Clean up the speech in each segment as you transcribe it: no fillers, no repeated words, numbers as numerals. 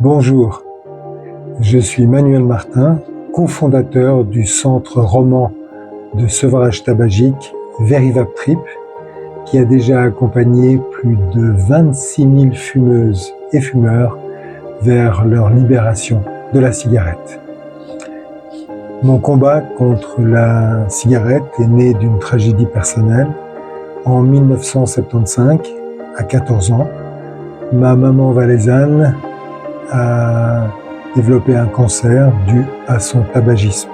Bonjour, je suis Manuel Martin, cofondateur du centre roman de sevrage tabagique Verivaptrip, qui a déjà accompagné plus de 26 000 fumeuses et fumeurs vers leur libération de la cigarette. Mon combat contre la cigarette est né d'une tragédie personnelle. En 1975, à 14 ans, ma maman valaisanne a développé un cancer dû à son tabagisme.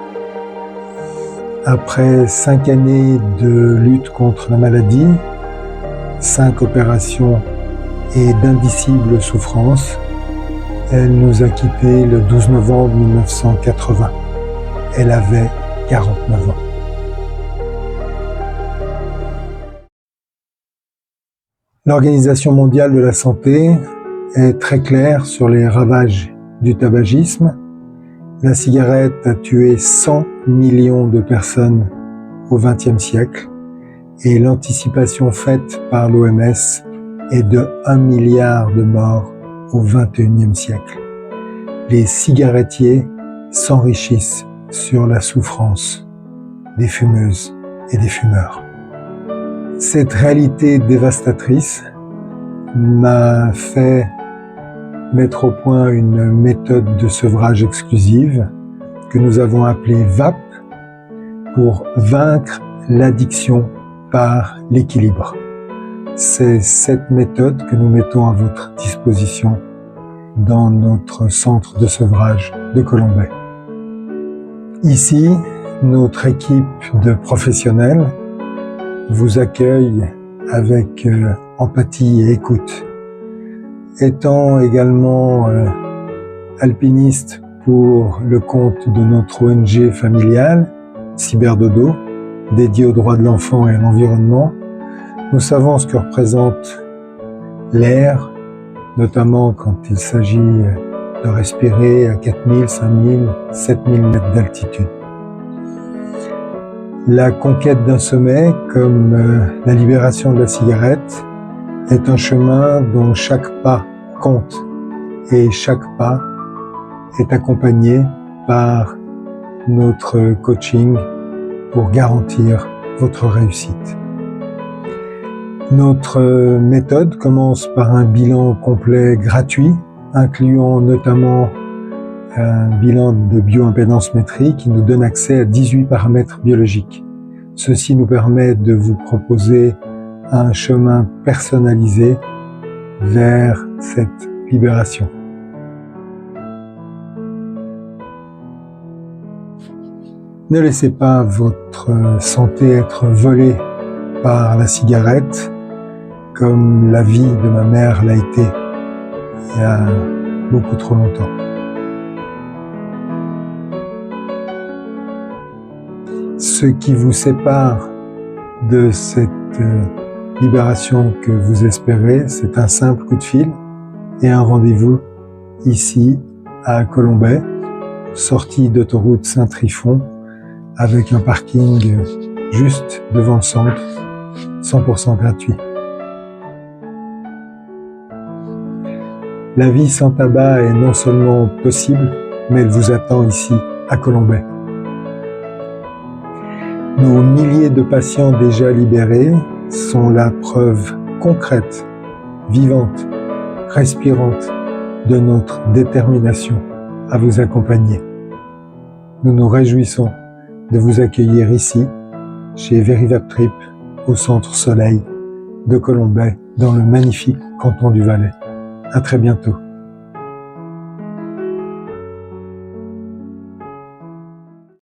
Après 5 années de lutte contre la maladie, 5 opérations et d'indicibles souffrances, elle nous a quittés le 12 novembre 1980. Elle avait 49 ans. L'Organisation mondiale de la santé est très claire sur les ravages du tabagisme. La cigarette a tué 100 millions de personnes au XXe siècle et l'anticipation faite par l'OMS est de 1 milliard de morts au XXIe siècle. Les cigarettiers s'enrichissent sur la souffrance des fumeuses et des fumeurs. Cette réalité dévastatrice m'a fait mettre au point une méthode de sevrage exclusive que nous avons appelée VAP pour vaincre l'addiction par l'équilibre. C'est cette méthode que nous mettons à votre disposition dans notre centre de sevrage de Colombey. Ici, notre équipe de professionnels vous accueille avec empathie et écoute. Étant également alpiniste pour le compte de notre ONG familiale, Cyberdodo, dédiée aux droits de l'enfant et à l'environnement, nous savons ce que représente l'air, notamment quand il s'agit de respirer à 4000, 5000, 7000 mètres d'altitude. La conquête d'un sommet, comme la libération de la cigarette, est un chemin dont chaque pas compte et chaque pas est accompagné par notre coaching pour garantir votre réussite. Notre méthode commence par un bilan complet gratuit, incluant notamment un bilan de bioimpédance-métrie qui nous donne accès à 18 paramètres biologiques. Ceci nous permet de vous proposer un chemin personnalisé vers cette libération. Ne laissez pas votre santé être volée par la cigarette comme la vie de ma mère l'a été il y a beaucoup trop longtemps. Ce qui vous sépare de cette libération que vous espérez, c'est un simple coup de fil et un rendez-vous ici à Colombey, sortie d'autoroute Saint-Trifon, avec un parking juste devant le centre, 100% gratuit. La vie sans tabac est non seulement possible, mais elle vous attend ici à Colombey. Nos milliers de patients déjà libérés sont la preuve concrète, vivante, respirante de notre détermination à vous accompagner. Nous nous réjouissons de vous accueillir ici, chez Verivaptrip, au Centre Soleil de Colombey, dans le magnifique canton du Valais. À très bientôt.